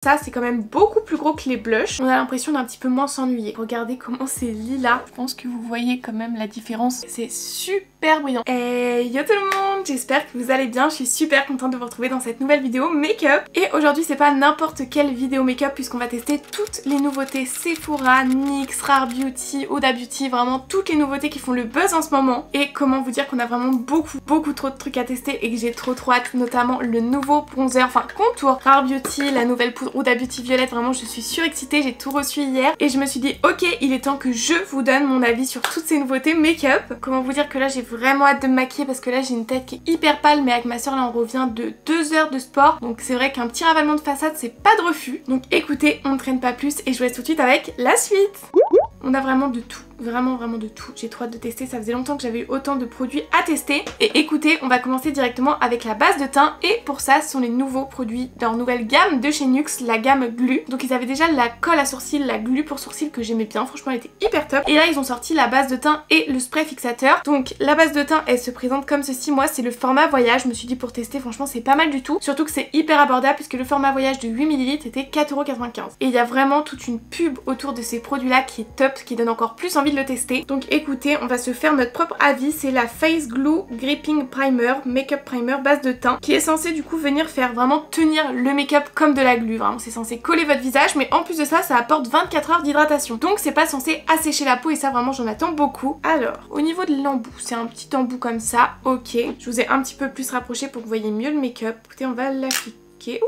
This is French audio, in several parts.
Ça c'est quand même beaucoup plus gros que les blushs. On a l'impression d'un petit peu moins s'ennuyer. Regardez comment c'est lilas. Je pense que vous voyez quand même la différence. C'est super brillant. Hey yo tout le monde, j'espère que vous allez bien. Je suis super contente de vous retrouver dans cette nouvelle vidéo make-up. Et aujourd'hui c'est pas n'importe quelle vidéo make-up puisqu'on va tester toutes les nouveautés Sephora, NYX, Rare Beauty, Huda Beauty, vraiment toutes les nouveautés qui font le buzz en ce moment. Et comment vous dire qu'on a vraiment beaucoup trop de trucs à tester et que j'ai trop hâte, notamment le nouveau bronzer, enfin contour Rare Beauty, la nouvelle poudre Huda Beauty violette. Vraiment je suis surexcitée, j'ai tout reçu hier et je me suis dit ok, il est temps que je vous donne mon avis sur toutes ces nouveautés make-up. Comment vous dire que là j'ai vraiment hâte de me maquiller parce que là j'ai une tête qui est hyper pâle, mais avec ma soeur là on revient de 2 heures de sport, donc c'est vrai qu'un petit ravalement de façade c'est pas de refus. Donc écoutez, on ne traîne pas plus et je vous laisse tout de suite avec la suite. On a vraiment de tout, vraiment de tout. J'ai trop hâte de tester, ça faisait longtemps que j'avais eu autant de produits à tester. Et écoutez, on va commencer directement avec la base de teint. Et pour ça, ce sont les nouveaux produits de leur nouvelle gamme de chez NYX, la gamme Glu. Donc ils avaient déjà la colle à sourcils, la Glu pour sourcils que j'aimais bien, franchement elle était hyper top. Et là ils ont sorti la base de teint et le spray fixateur. Donc la base de teint, elle se présente comme ceci. Moi c'est le format voyage, je me suis dit pour tester, franchement c'est pas mal du tout. Surtout que c'est hyper abordable puisque le format voyage de 8 ml était 4,95 €. Et il y a vraiment toute une pub autour de ces produits là qui est top, qui donne encore plus envie de le tester. Donc écoutez, on va se faire notre propre avis. C'est la Face Glue Gripping Primer, Makeup Primer base de teint, qui est censé du coup venir faire vraiment tenir le make-up comme de la glu. Vraiment c'est censé coller votre visage, mais en plus de ça, ça apporte 24 heures d'hydratation. Donc c'est pas censé assécher la peau et ça vraiment j'en attends beaucoup. Alors, au niveau de l'embout, c'est un petit embout comme ça, ok. Je vous ai un petit peu plus rapproché pour que vous voyez mieux le make-up. Écoutez, on va l'appliquer.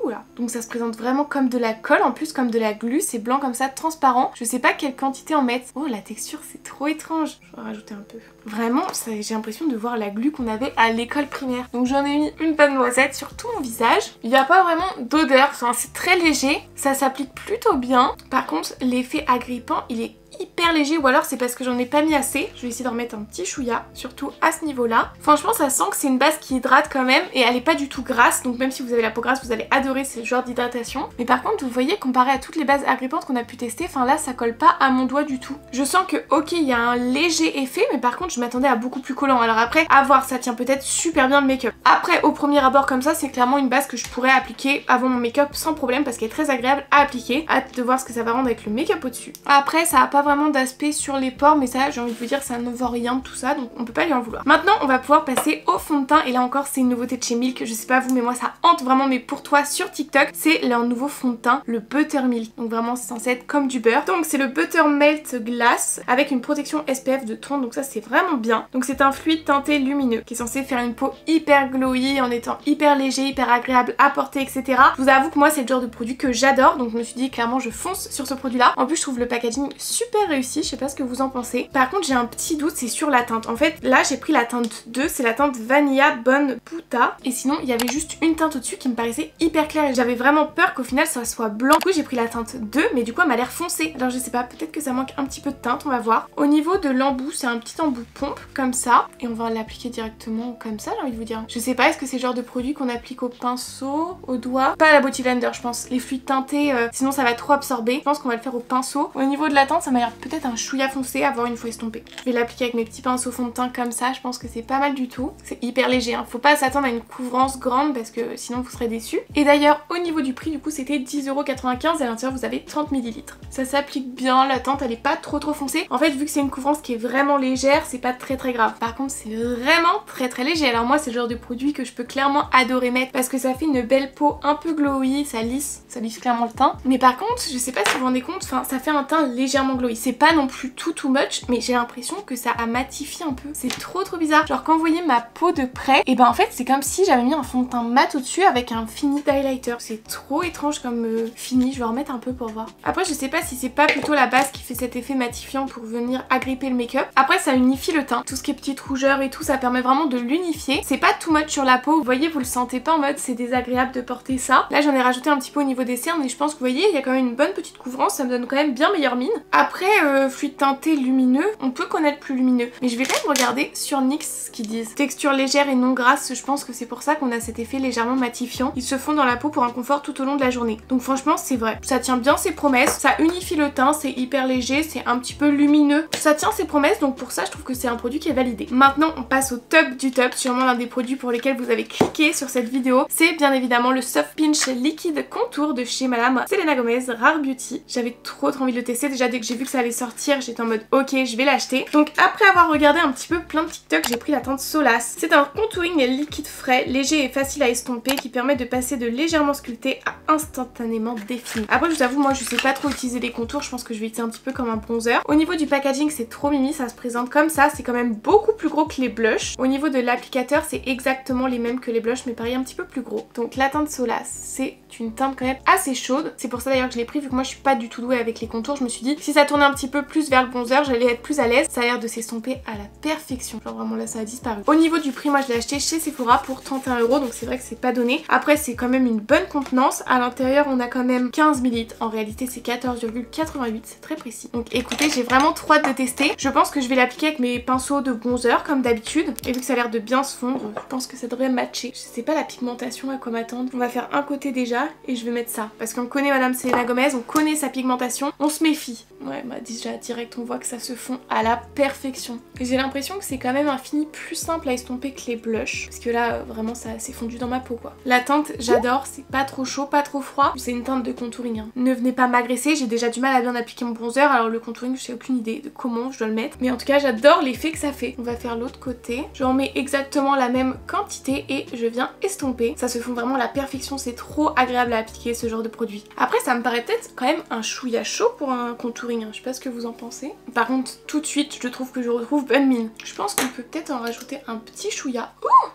Oula. Donc ça se présente vraiment comme de la colle, en plus comme de la glu, c'est blanc comme ça, transparent. Je sais pas quelle quantité en mettre. Oh la texture c'est trop étrange. Je vais rajouter un peu. Vraiment, j'ai l'impression de voir la glu qu'on avait à l'école primaire. Donc j'en ai mis une bonne noisette sur tout mon visage. Il n'y a pas vraiment d'odeur, enfin, c'est très léger. Ça s'applique plutôt bien. Par contre l'effet agrippant il est hyper léger, ou alors c'est parce que j'en ai pas mis assez. Je vais essayer d'en remettre un petit chouïa, surtout à ce niveau là. Franchement ça sent que c'est une base qui hydrate quand même et elle est pas du tout grasse, donc même si vous avez la peau grasse vous allez adorer ce genre d'hydratation. Mais par contre vous voyez, comparé à toutes les bases agrippantes qu'on a pu tester, enfin là ça colle pas à mon doigt du tout. Je sens que ok il y a un léger effet, mais par contre je m'attendais à beaucoup plus collant. Alors après à voir, ça tient peut-être super bien le make-up. Après au premier abord comme ça c'est clairement une base que je pourrais appliquer avant mon make-up sans problème parce qu'elle est très agréable à appliquer. Hâte de voir ce que ça va rendre avec le make-up au dessus. Après ça a pas vraiment d'aspect sur les pores, mais ça j'ai envie de vous dire ça ne vaut rien tout ça, donc on peut pas lui en vouloir. Maintenant on va pouvoir passer au fond de teint et là encore c'est une nouveauté de chez Milk, je sais pas vous mais moi ça hante vraiment mes pour toi sur TikTok. C'est leur nouveau fond de teint, le Buttermilk. Donc vraiment c'est censé être comme du beurre. Donc c'est le Buttermelt Glass avec une protection SPF de 30, donc ça c'est vraiment bien. Donc c'est un fluide teinté lumineux qui est censé faire une peau hyper glowy en étant hyper léger, hyper agréable à porter, etc. Je vous avoue que moi c'est le genre de produit que j'adore, donc je me suis dit clairement je fonce sur ce produit là. En plus je trouve le packaging super réussi, je sais pas ce que vous en pensez. Par contre j'ai un petit doute, c'est sur la teinte. En fait là j'ai pris la teinte 2, c'est la teinte Vanilla Bonne Puta, et sinon il y avait juste une teinte au dessus qui me paraissait hyper claire et j'avais vraiment peur qu'au final ça soit blanc. Du coup j'ai pris la teinte 2 mais du coup elle m'a l'air foncée. Alors je sais pas, peut-être que ça manque un petit peu de teinte, on va voir. Au niveau de l'embout, c'est un petit embout pompe comme ça et on va l'appliquer directement comme ça, j'ai envie de vous dire. Je sais pas, est-ce que c'est le genre de produit qu'on applique au pinceau, au doigt? Pas à la Beauty Blender je pense, les fluides teintés sinon ça va trop absorber. Je pense qu'on va le faire au pinceau. Au niveau de la teinte ça m'a l'air peut-être un chouïa foncé à voir une fois estompé. Je vais l'appliquer avec mes petits pinceaux fond de teint comme ça, je pense que c'est pas mal du tout. C'est hyper léger, hein. Faut pas s'attendre à une couvrance grande parce que sinon vous serez déçus. Et d'ailleurs au niveau du prix du coup c'était 10,95 €, à l'intérieur vous avez 30 ml. Ça s'applique bien, la teinte elle est pas trop foncée. En fait vu que c'est une couvrance qui est vraiment légère, c'est pas très grave. Par contre c'est vraiment très léger. Alors moi c'est le genre de produit que je peux clairement adorer mettre parce que ça fait une belle peau un peu glowy, ça lisse clairement le teint. Mais par contre je sais pas si vous vous rendez compte, enfin ça fait un teint légèrement glowy. C'est pas non plus too much, mais j'ai l'impression que ça a matifié un peu. C'est trop bizarre. Genre quand vous voyez ma peau de près, et ben en fait c'est comme si j'avais mis un fond de teint mat au dessus avec un fini d'highlighter. C'est trop étrange comme fini. Je vais en remettre un peu pour voir. Après je sais pas si c'est pas plutôt la base qui fait cet effet matifiant pour venir agripper le make-up. Après ça unifie le teint. Tout ce qui est petite rougeur et tout, ça permet vraiment de l'unifier. C'est pas too much sur la peau. Vous voyez, vous le sentez pas en mode c'est désagréable de porter ça. Là j'en ai rajouté un petit peu au niveau des cernes et je pense que vous voyez il y a quand même une bonne petite couvrance. Ça me donne quand même bien meilleure mine. Après Après, fluide teinté lumineux, on peut connaître plus lumineux. Mais je vais quand même regarder sur NYX ce qu'ils disent. Texture légère et non grasse, je pense que c'est pour ça qu'on a cet effet légèrement matifiant. Ils se font dans la peau pour un confort tout au long de la journée. Donc franchement, c'est vrai. Ça tient bien ses promesses, ça unifie le teint, c'est hyper léger, c'est un petit peu lumineux. Ça tient ses promesses, donc pour ça, je trouve que c'est un produit qui est validé. Maintenant, on passe au top du top, sûrement l'un des produits pour lesquels vous avez cliqué sur cette vidéo. C'est bien évidemment le Soft Pinch Liquide Contour de chez Madame Selena Gomez Rare Beauty. J'avais trop envie de le tester. Déjà, dès que j'ai vu que ça allait sortir, j'étais en mode ok, je vais l'acheter. Donc après avoir regardé un petit peu plein de TikTok, j'ai pris la teinte Solace. C'est un contouring liquide frais, léger et facile à estomper qui permet de passer de légèrement sculpté à instantanément défini. Après, je vous avoue, moi je sais pas trop utiliser les contours, je pense que je vais utiliser un petit peu comme un bronzer. Au niveau du packaging, c'est trop mimi, ça se présente comme ça, c'est quand même beaucoup plus gros que les blushs. Au niveau de l'applicateur, c'est exactement les mêmes que les blushs, mais pareil un petit peu plus gros. Donc la teinte Solace, c'est une teinte quand même assez chaude. C'est pour ça d'ailleurs que je l'ai pris, vu que moi je suis pas du tout douée avec les contours. Je me suis dit, si ça tournait un petit peu plus vers le bronzer, j'allais être plus à l'aise. Ça a l'air de s'estomper à la perfection. Genre vraiment là, ça a disparu. Au niveau du prix, moi je l'ai acheté chez Sephora pour 31 €, donc c'est vrai que c'est pas donné. Après, c'est quand même une bonne contenance. À l'intérieur, on a quand même 15 ml. En réalité, c'est 14,88. C'est très précis. Donc écoutez, j'ai vraiment trop hâte de tester. Je pense que je vais l'appliquer avec mes pinceaux de bronzer comme d'habitude. Et vu que ça a l'air de bien se fondre, je pense que ça devrait matcher. Je sais pas la pigmentation à quoi m'attendre. On va faire un côté déjà et je vais mettre ça. Parce qu'on connaît Madame Selena Gomez, on connaît sa pigmentation, on se méfie. Ouais, bah déjà direct on voit que ça se fond à la perfection. Et j'ai l'impression que c'est quand même un fini plus simple à estomper que les blushs. Parce que là, vraiment ça s'est fondu dans ma peau quoi. La teinte, j'adore, c'est pas trop chaud, pas trop froid. C'est une teinte de contouring. Hein. Ne venez pas m'agresser, j'ai déjà du mal à bien appliquer mon bronzer. Alors le contouring, je n'ai aucune idée de comment je dois le mettre. Mais en tout cas, j'adore l'effet que ça fait. On va faire l'autre côté. J'en mets exactement la même quantité et je viens estomper. Ça se fond vraiment à la perfection, c'est trop agréable à appliquer ce genre de produit. Après, ça me paraît peut-être quand même un chouïa chaud pour un contouring. Hein. Je sais pas ce que vous en pensez. Par contre, tout de suite, je trouve que je retrouve bonne mine. Je pense qu'on peut peut-être en rajouter un petit chouïa. Ouh!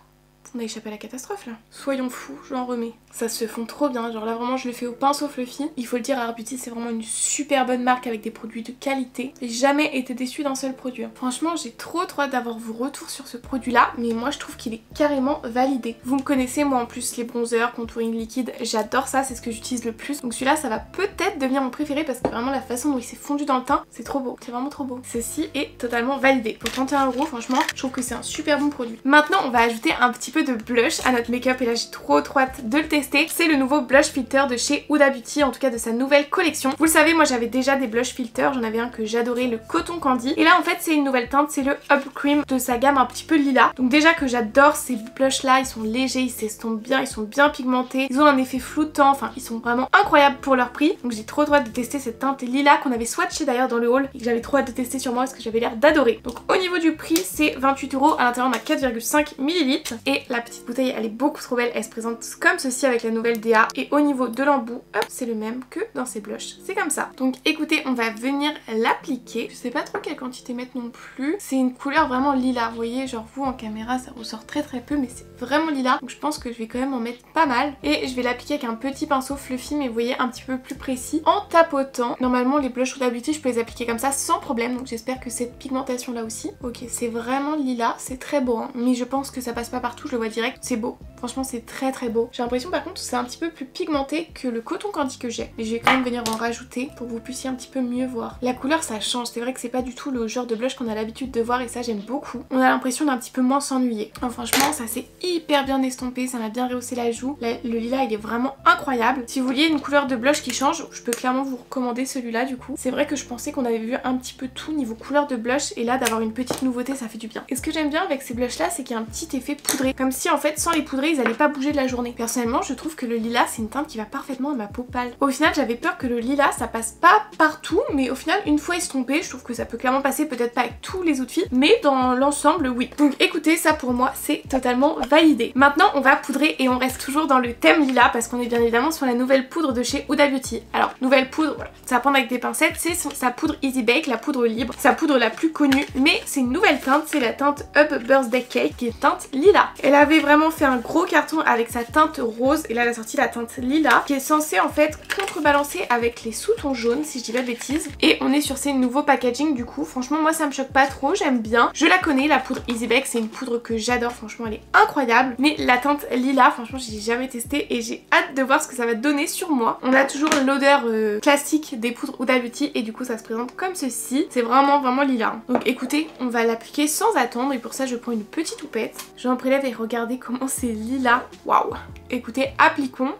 On a échappé à la catastrophe là. Soyons fous, j'en remets. Ça se fond trop bien, genre là vraiment je le fais au pinceau fluffy. Il faut le dire, Rare Beauty c'est vraiment une super bonne marque avec des produits de qualité. J'ai jamais été déçue d'un seul produit. Franchement j'ai trop hâte d'avoir vos retours sur ce produit là, mais moi je trouve qu'il est carrément validé. Vous me connaissez, moi en plus les bronzers, contouring liquide, j'adore ça, c'est ce que j'utilise le plus. Donc celui-là ça va peut-être devenir mon préféré parce que vraiment la façon dont il s'est fondu dans le teint, c'est trop beau, c'est vraiment trop beau. Ceci est totalement validé. Pour 31 €, franchement, je trouve que c'est un super bon produit. Maintenant on va ajouter un petit peu de blush à notre make-up et là j'ai trop hâte de le tester. C'est le nouveau blush filter de chez Huda Beauty, en tout cas de sa nouvelle collection. Vous le savez, moi j'avais déjà des blush filters, j'en avais un que j'adorais, le Coton Candy. Et là en fait c'est une nouvelle teinte, c'est le Up Cream de sa gamme un petit peu lilas. Donc déjà que j'adore ces blushs là, ils sont légers, ils s'estompent bien, ils sont bien pigmentés, ils ont un effet floutant, enfin ils sont vraiment incroyables pour leur prix. Donc j'ai trop hâte de tester cette teinte lilas qu'on avait swatché d'ailleurs dans le haul et que j'avais trop hâte de tester sur moi parce que j'avais l'air d'adorer. Donc au niveau du prix c'est 28 €, à l'intérieur on a 4,5 ml et la petite bouteille elle est beaucoup trop belle, elle se présente comme ceci avec la nouvelle DA et au niveau de l'embout, hop, c'est le même que dans ces blushs, c'est comme ça. Donc écoutez, on va venir l'appliquer. Je sais pas trop quelle quantité mettre non plus. C'est une couleur vraiment lilas, vous voyez, genre vous en caméra ça ressort très peu, mais c'est vraiment lilas. Donc je pense que je vais quand même en mettre pas mal et je vais l'appliquer avec un petit pinceau fluffy, mais vous voyez un petit peu plus précis en tapotant. Normalement les blushs Huda Beauty je peux les appliquer comme ça sans problème, donc j'espère que cette pigmentation là aussi. Ok, c'est vraiment lilas, c'est très beau hein, mais je pense que ça passe pas partout, je le vois direct, c'est beau. Franchement c'est très beau. J'ai l'impression par contre que c'est un petit peu plus pigmenté que le Coton Candy que j'ai. Mais je vais quand même venir en rajouter pour que vous puissiez un petit peu mieux voir. La couleur ça change, c'est vrai que c'est pas du tout le genre de blush qu'on a l'habitude de voir et ça j'aime beaucoup. On a l'impression d'un petit peu moins s'ennuyer. Enfin, franchement ça s'est hyper bien estompé, ça m'a bien rehaussé la joue. Le lilas il est vraiment incroyable. Si vous vouliez une couleur de blush qui change, je peux clairement vous recommander celui-là du coup. C'est vrai que je pensais qu'on avait vu un petit peu tout niveau couleur de blush et là d'avoir une petite nouveauté ça fait du bien. Et ce que j'aime bien avec ces blushs là c'est qu'il y a un petit effet poudré. Comme si en fait sans les poudrer ils allaient pas bouger de la journée. Personnellement je trouve que le lilas c'est une teinte qui va parfaitement à ma peau pâle. Au final j'avais peur que le lilas ça passe pas partout, mais au final une fois estompé je trouve que ça peut clairement passer, peut-être pas avec tous les outfits, mais dans l'ensemble oui. Donc écoutez, ça pour moi c'est totalement validé. Maintenant on va poudrer et on reste toujours dans le thème lilas parce qu'on est bien évidemment sur la nouvelle poudre de chez Huda Beauty. Alors nouvelle poudre, voilà, ça va prendre avec des pincettes, c'est sa poudre Easy Bake, la poudre libre, sa poudre la plus connue, mais c'est une nouvelle teinte, c'est la teinte Up Birthday Cake qui est teinte lilas. Elle avait vraiment fait un gros carton avec sa teinte rose et là elle a sorti la teinte lilas qui est censée en fait contrebalancer avec les sous-tons jaunes si je dis pas de bêtises. Et on est sur ces nouveaux packaging du coup. Franchement moi ça me choque pas trop, j'aime bien. Je la connais, la poudre Easy Bake, c'est une poudre que j'adore, franchement elle est incroyable. Mais la teinte lilas, franchement j'ai jamais testé et j'ai hâte de voir ce que ça va donner sur moi. On a toujours l'odeur classique des poudres Huda Beauty et du coup ça se présente comme ceci. C'est vraiment lilas. Donc écoutez, on va l'appliquer sans attendre et pour ça je prends une petite houppette. J'en prélève et regardez comment c'est lilas. Waouh. Écoutez, appliquons.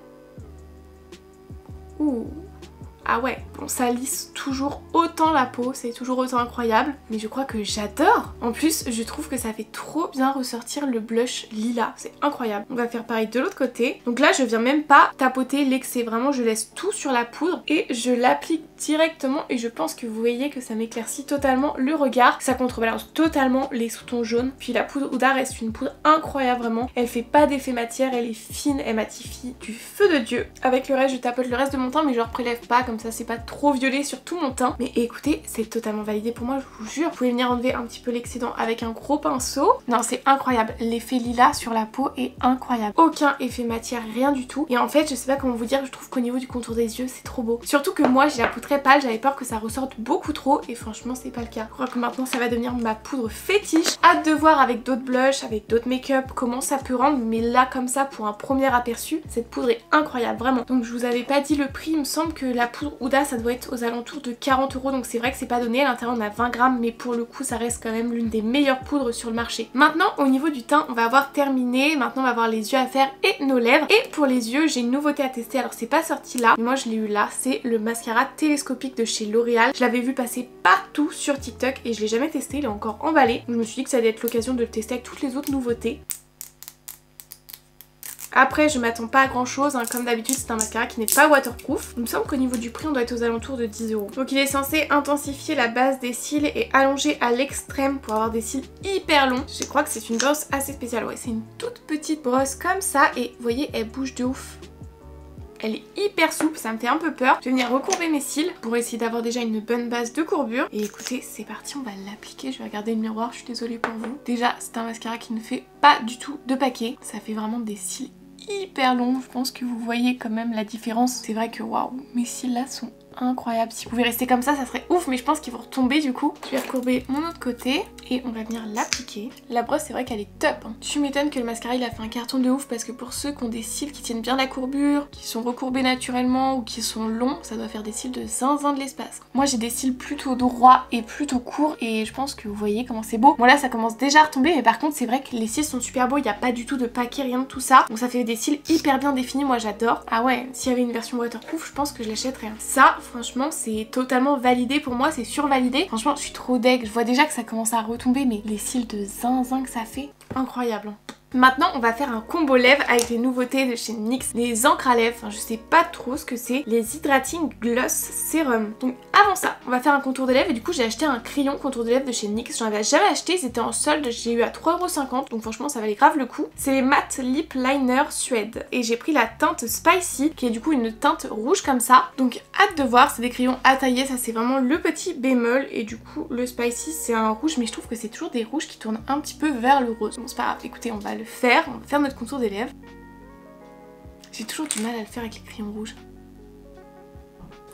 Ouh. Ah ouais, bon ça lisse toujours autant la peau, c'est toujours autant incroyable. Mais je crois que j'adore. En plus, je trouve que ça fait trop bien ressortir le blush lilas, c'est incroyable. On va faire pareil de l'autre côté. Donc là, je viens même pas tapoter l'excès, vraiment je laisse tout sur la poudre et je l'applique directement et je pense que vous voyez que ça m'éclaircit totalement le regard. Ça contrebalance totalement les sous-tons jaunes. Puis la poudre Huda reste une poudre incroyable vraiment. Elle fait pas d'effet matière, elle est fine, elle matifie du feu de Dieu. Avec le reste, je tapote le reste de mon teint mais je ne prélève pas comme ça c'est pas trop violet sur tout mon teint. Mais écoutez, c'est totalement validé pour moi, je vous jure. Vous pouvez venir enlever un petit peu l'excédent avec un gros pinceau. Non, c'est incroyable. L'effet lilas sur la peau est incroyable. Aucun effet matière, rien du tout. Et en fait, je sais pas comment vous dire, je trouve qu'au niveau du contour des yeux, c'est trop beau. Surtout que moi, j'ai la peau très pâle, j'avais peur que ça ressorte beaucoup trop et franchement, c'est pas le cas. Je crois que maintenant, ça va devenir ma poudre fétiche. Hâte de voir avec d'autres blushs, avec d'autres make-up, comment ça peut rendre. Mais là, comme ça, pour un premier aperçu, cette poudre est incroyable, vraiment. Donc, je vous avais pas dit le prix, il me semble que la poudre Huda ça doit être aux alentours de 40 €, donc c'est vrai que c'est pas donné. À l'intérieur on a 20 grammes mais pour le coup ça reste quand même l'une des meilleures poudres sur le marché. Maintenant au niveau du teint on va avoir terminé, maintenant on va avoir les yeux à faire et nos lèvres. Et pour les yeux j'ai une nouveauté à tester, alors c'est pas sorti là mais moi je l'ai eu là, c'est le mascara télescopique de chez L'Oréal. Je l'avais vu passer partout sur TikTok et je l'ai jamais testé, il est encore emballé. Je me suis dit que ça allait être l'occasion de le tester avec toutes les autres nouveautés. Après je m'attends pas à grand chose, hein. Comme d'habitude c'est un mascara qui n'est pas waterproof. Il me semble qu'au niveau du prix on doit être aux alentours de 10 €. Donc il est censé intensifier la base des cils et allonger à l'extrême pour avoir des cils hyper longs. Je crois que c'est une brosse assez spéciale, ouais c'est une toute petite brosse comme ça et vous voyez elle bouge de ouf. Elle est hyper souple, ça me fait un peu peur. Je vais venir recourber mes cils pour essayer d'avoir déjà une bonne base de courbure. Et écoutez, c'est parti, on va l'appliquer. Je vais regarder le miroir, je suis désolée pour vous. Déjà, c'est un mascara qui ne fait pas du tout de paquet. Ça fait vraiment des cils hyper longs. Je pense que vous voyez quand même la différence. C'est vrai que waouh, mes cils là sont incroyables. S'ils pouvaient rester comme ça serait ouf, mais je pense qu'ils vont retomber du coup. Je vais recourber mon autre côté et on va venir l'appliquer. La brosse c'est vrai qu'elle est top, hein. Tu m'étonnes que le mascara il a fait un carton de ouf parce que pour ceux qui ont des cils qui tiennent bien la courbure, qui sont recourbés naturellement ou qui sont longs, ça doit faire des cils de zinzin de l'espace. Moi j'ai des cils plutôt droits et plutôt courts et je pense que vous voyez comment c'est beau. Bon là ça commence déjà à retomber mais par contre c'est vrai que les cils sont super beaux, il n'y a pas du tout de paquet, rien de tout ça. Donc ça fait des cils hyper bien définis, moi j'adore. Ah ouais, s'il y avait une version waterproof je pense que je l'achèterais. Ça franchement c'est totalement validé pour moi, c'est survalidé. Franchement je suis trop deg, je vois déjà que ça commence à retomber mais les cils de zinzin que ça fait, incroyable. Maintenant on va faire un combo lèvres avec les nouveautés de chez NYX, les encres à lèvres, enfin je sais pas trop ce que c'est, les Hydrating Gloss Serum. Donc avant ça on va faire un contour de lèvres et du coup j'ai acheté un crayon contour de lèvres de chez NYX, j'en avais jamais acheté, c'était en solde, j'ai eu à 3,50 € donc franchement ça valait grave le coup. C'est les Matte Lip Liner Suède et j'ai pris la teinte Spicy qui est du coup une teinte rouge comme ça. Donc hâte de voir, c'est des crayons à tailler, ça c'est vraiment le petit bémol et du coup le Spicy c'est un rouge mais je trouve que c'est toujours des rouges qui tournent un petit peu vers le rose. Bon c'est pas grave, écoutez on va le faire, on va faire notre contour des lèvres. J'ai toujours du mal à le faire avec les crayons rouges.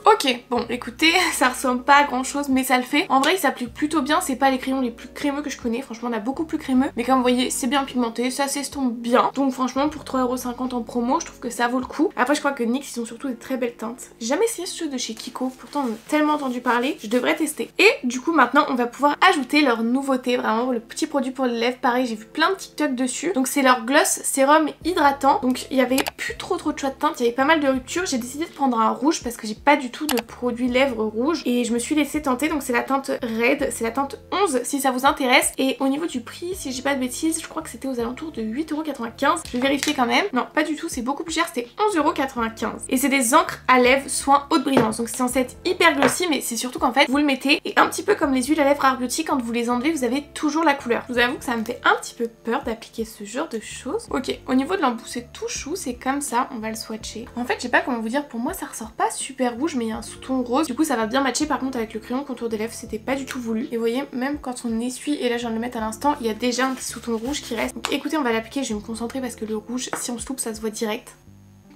Ok, bon écoutez, ça ressemble pas à grand chose mais ça le fait. En vrai il s'applique plutôt bien, c'est pas les crayons les plus crémeux que je connais, franchement on a beaucoup plus crémeux. Mais comme vous voyez c'est bien pigmenté, ça s'estompe bien. Donc franchement pour 3,50 € en promo je trouve que ça vaut le coup. Après je crois que NYX ils ont surtout des très belles teintes. J'ai jamais essayé ce de chez Kiko, pourtant on a tellement entendu parler, je devrais tester. Et du coup maintenant on va pouvoir ajouter leur nouveauté, vraiment le petit produit pour les lèvres. Pareil j'ai vu plein de TikTok dessus. Donc c'est leur gloss sérum hydratant. Donc il y avait plus trop de choix de teinte, il y avait pas mal de ruptures. J'ai décidé de prendre un rouge parce que j'ai pas du tout de produit lèvres rouge et je me suis laissée tenter. Donc c'est la teinte Red, c'est la teinte 11 si ça vous intéresse. Et au niveau du prix, si je dis pas de bêtises, je crois que c'était aux alentours de 8,95 €. Je vais vérifier quand même. Non pas du tout, c'est beaucoup plus cher, c'était 11,95 €. Et c'est des encres à lèvres soin haute brillance. Donc c'est censé être hyper glossy mais c'est surtout qu'en fait vous le mettez et un petit peu comme les huiles à lèvres Art Beauty, quand vous les enlevez vous avez toujours la couleur. Je vous avoue que ça me fait un petit peu peur d'appliquer ce genre de choses. Ok, au niveau de l'embout c'est tout chou, c'est comme ça, on va le swatcher. En fait je sais pas comment vous dire, pour moi ça ressort pas super rouge mais il y a un sous-ton rose. Du coup ça va bien matcher, par contre avec le crayon contour des lèvres c'était pas du tout voulu. Et vous voyez même quand on essuie, et là je viens de le mettre à l'instant, il y a déjà un petit sous-ton rouge qui reste. Donc écoutez on va l'appliquer, je vais me concentrer parce que le rouge si on se loupe ça se voit direct.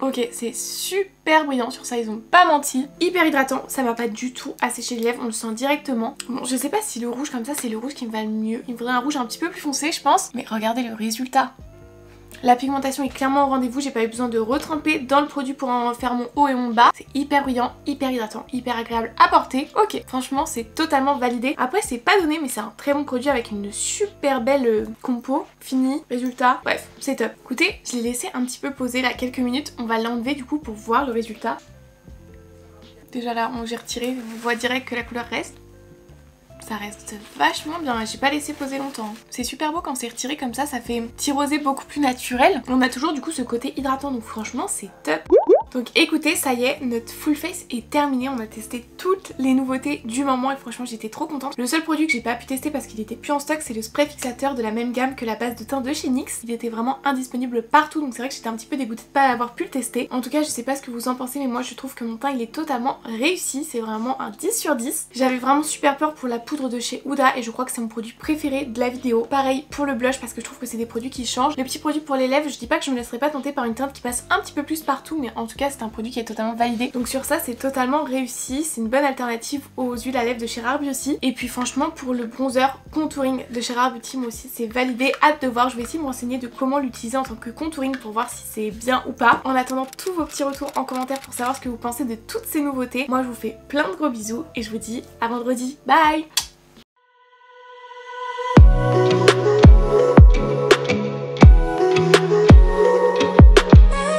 Ok, c'est super brillant, sur ça ils ont pas menti. Hyper hydratant, ça va pas du tout assécher les lèvres, on le sent directement. Bon, je sais pas si le rouge comme ça c'est le rouge qui me va le mieux. Il me faudrait un rouge un petit peu plus foncé je pense. Mais regardez le résultat. La pigmentation est clairement au rendez-vous, j'ai pas eu besoin de retremper dans le produit pour en faire mon haut et mon bas. C'est hyper brillant, hyper hydratant, hyper agréable à porter. Ok, franchement c'est totalement validé. Après c'est pas donné mais c'est un très bon produit avec une super belle compo. Fini, résultat, bref, c'est top. Écoutez, je l'ai laissé un petit peu poser là quelques minutes. On va l'enlever du coup pour voir le résultat. Déjà là, j'ai retiré, on voit direct que la couleur reste. Ça reste vachement bien, j'ai pas laissé poser longtemps. C'est super beau quand c'est retiré comme ça fait petit rosé beaucoup plus naturel. On a toujours du coup ce côté hydratant donc franchement c'est top. Donc écoutez, ça y est, notre full face est terminé. On a testé toutes les nouveautés du moment et franchement j'étais trop contente. Le seul produit que j'ai pas pu tester parce qu'il était plus en stock, c'est le spray fixateur de la même gamme que la base de teint de chez NYX. Il était vraiment indisponible partout donc c'est vrai que j'étais un petit peu dégoûtée de pas avoir pu le tester. En tout cas je sais pas ce que vous en pensez mais moi je trouve que mon teint il est totalement réussi. C'est vraiment un 10 sur 10. J'avais vraiment super peur pour la poudre de chez Huda et je crois que c'est mon produit préféré de la vidéo. Pareil pour le blush parce que je trouve que c'est des produits qui changent. Les petits produits pour les lèvres, je dis pas que je me laisserai pas tenter par une teinte qui passe un petit peu plus partout mais en tout cas c'est un produit qui est totalement validé. Donc sur ça c'est totalement réussi. C'est une bonne alternative aux huiles à lèvres de chez Rare Beauty. Et puis franchement pour le bronzer contouring de chez Rare Beauty moi aussi c'est validé. Hâte de voir, je vais essayer de me renseigner de comment l'utiliser en tant que contouring pour voir si c'est bien ou pas. En attendant tous vos petits retours en commentaire pour savoir ce que vous pensez de toutes ces nouveautés. Moi je vous fais plein de gros bisous et je vous dis à vendredi. Bye.